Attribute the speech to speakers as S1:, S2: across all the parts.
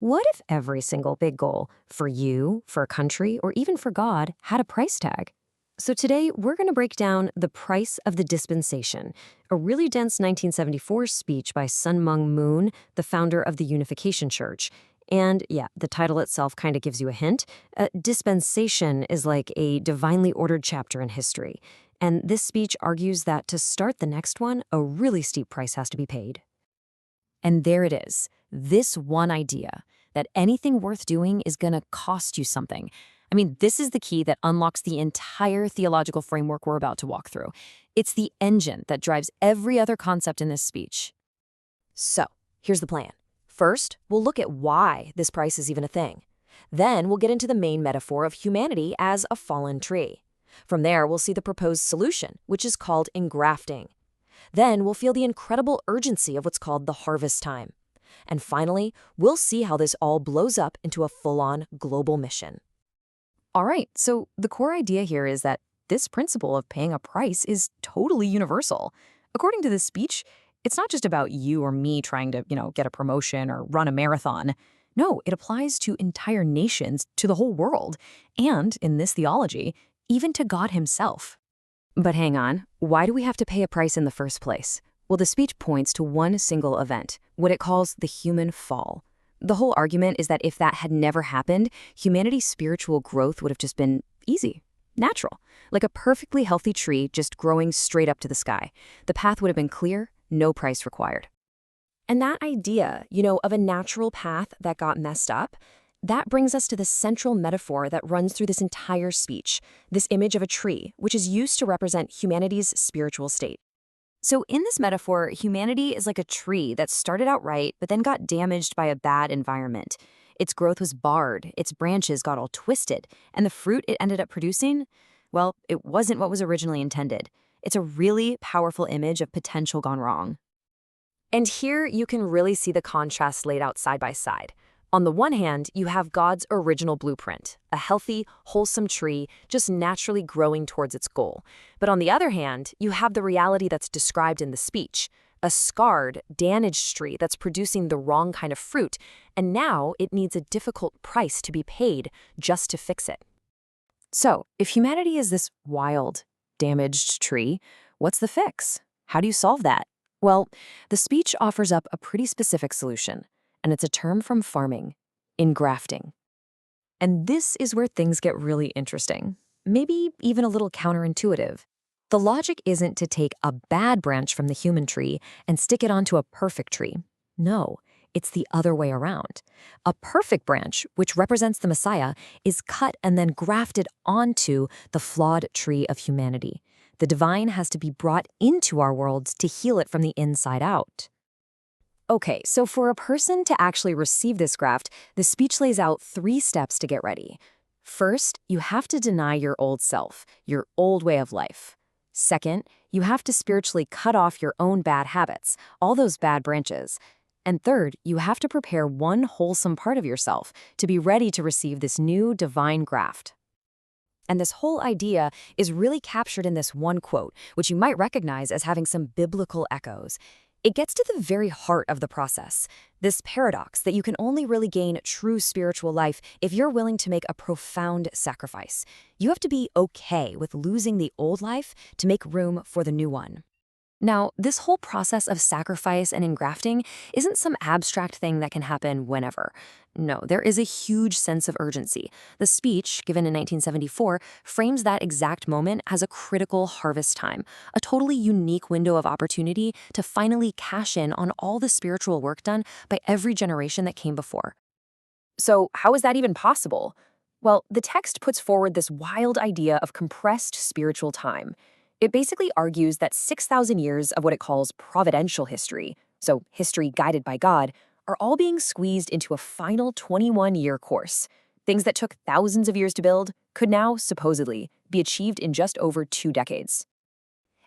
S1: What if every single big goal, for you, for a country, or even for God, had a price tag? So today, we're going to break down The Price of the Dispensation, a really dense 1974 speech by Sun Myung Moon, the founder of the Unification Church. And yeah, the title itself kind of gives you a hint. Dispensation is like a divinely ordered chapter in history. And this speech argues that to start the next one, a really steep price has to be paid. And there it is, this one idea that anything worth doing is going to cost you something. I mean, this is the key that unlocks the entire theological framework we're about to walk through. It's the engine that drives every other concept in this speech. So, here's the plan. First, we'll look at why this price is even a thing. Then, we'll get into the main metaphor of humanity as a fallen tree. From there, we'll see the proposed solution, which is called engrafting. Then we'll feel the incredible urgency of what's called the harvest time. And finally, we'll see how this all blows up into a full-on global mission. All right, so the core idea here is that this principle of paying a price is totally universal. According to this speech, it's not just about you or me trying to, get a promotion or run a marathon. No, it applies to entire nations, to the whole world, and, in this theology, even to God himself. But hang on, why do we have to pay a price in the first place? Well, the speech points to one single event, what it calls the human fall. The whole argument is that if that had never happened, humanity's spiritual growth would have just been easy, natural, like a perfectly healthy tree just growing straight up to the sky. The path would have been clear, no price required. And that idea, of a natural path that got messed up, that brings us to the central metaphor that runs through this entire speech, this image of a tree, which is used to represent humanity's spiritual state. So in this metaphor, humanity is like a tree that started out right, but then got damaged by a bad environment. Its growth was barred, its branches got all twisted, and the fruit it ended up producing, well, it wasn't what was originally intended. It's a really powerful image of potential gone wrong. And here you can really see the contrast laid out side by side. On the one hand, you have God's original blueprint, a healthy, wholesome tree just naturally growing towards its goal. But on the other hand, you have the reality that's described in the speech, a scarred, damaged tree that's producing the wrong kind of fruit, and now it needs a difficult price to be paid just to fix it. So, if humanity is this wild, damaged tree, what's the fix? How do you solve that? Well, the speech offers up a pretty specific solution. And it's a term from farming, engrafting. And this is where things get really interesting, maybe even a little counterintuitive. The logic isn't to take a bad branch from the human tree and stick it onto a perfect tree. No, it's the other way around. A perfect branch, which represents the Messiah, is cut and then grafted onto the flawed tree of humanity. The divine has to be brought into our worlds to heal it from the inside out. Okay, so for a person to actually receive this graft, the speech lays out 3 steps to get ready. First, you have to deny your old self, your old way of life. Second, you have to spiritually cut off your own bad habits, all those bad branches. And third, you have to prepare one wholesome part of yourself to be ready to receive this new divine graft. And this whole idea is really captured in this one quote, which you might recognize as having some biblical echoes. It gets to the very heart of the process, this paradox that you can only really gain true spiritual life if you're willing to make a profound sacrifice. You have to be okay with losing the old life to make room for the new one. Now, this whole process of sacrifice and engrafting isn't some abstract thing that can happen whenever. No, there is a huge sense of urgency. The speech, given in 1974, frames that exact moment as a critical harvest time, a totally unique window of opportunity to finally cash in on all the spiritual work done by every generation that came before. So, how is that even possible? Well, the text puts forward this wild idea of compressed spiritual time. It basically argues that 6,000 years of what it calls providential history, so history guided by God, are all being squeezed into a final 21-year course. Things that took thousands of years to build could now, supposedly, be achieved in just over 2 decades.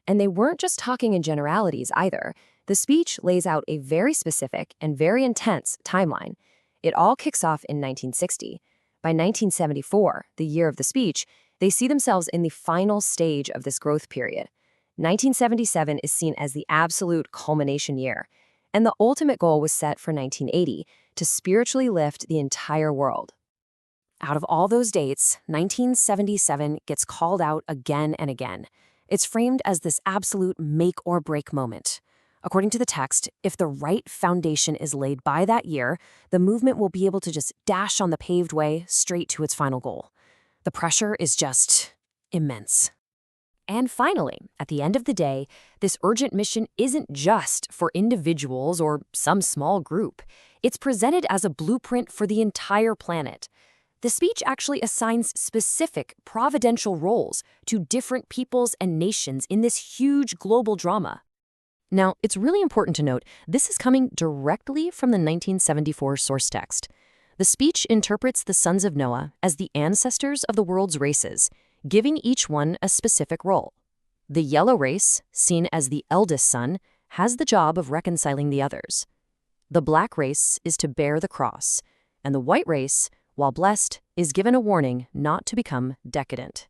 S1: And they weren't just talking in generalities either. The speech lays out a very specific and very intense timeline. It all kicks off in 1960. By 1974, the year of the speech, they see themselves in the final stage of this growth period. 1977 is seen as the absolute culmination year, and the ultimate goal was set for 1980, to spiritually lift the entire world. Out of all those dates, 1977 gets called out again and again. It's framed as this absolute make or break moment. According to the text, if the right foundation is laid by that year, the movement will be able to just dash on the paved way straight to its final goal. The pressure is just immense. And finally, at the end of the day, this urgent mission isn't just for individuals or some small group. It's presented as a blueprint for the entire planet. The speech actually assigns specific providential roles to different peoples and nations in this huge global drama. Now, it's really important to note this is coming directly from the 1974 source text. The speech interprets the sons of Noah as the ancestors of the world's races, giving each one a specific role. The yellow race, seen as the eldest son, has the job of reconciling the others. The black race is to bear the cross, and the white race, while blessed, is given a warning not to become decadent.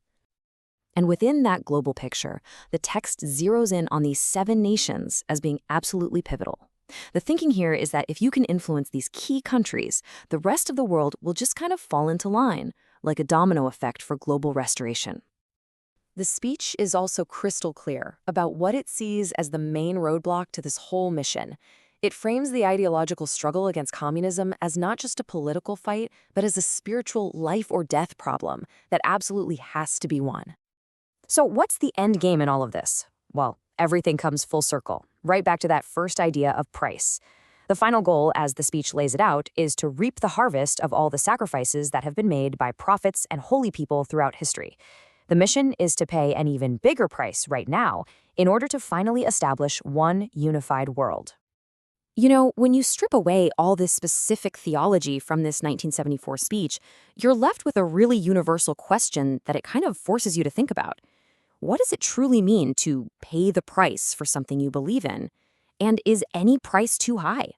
S1: And within that global picture, the text zeroes in on these 7 nations as being absolutely pivotal. The thinking here is that if you can influence these key countries, the rest of the world will just kind of fall into line, like a domino effect for global restoration. The speech is also crystal clear about what it sees as the main roadblock to this whole mission. It frames the ideological struggle against communism as not just a political fight, but as a spiritual life or death problem that absolutely has to be won. So what's the end game in all of this? Well, everything comes full circle, right back to that first idea of price. The final goal, as the speech lays it out, is to reap the harvest of all the sacrifices that have been made by prophets and holy people throughout history. The mission is to pay an even bigger price right now in order to finally establish one unified world. You know, when you strip away all this specific theology from this 1974 speech, you're left with a really universal question that it kind of forces you to think about. What does it truly mean to pay the price for something you believe in? And is any price too high?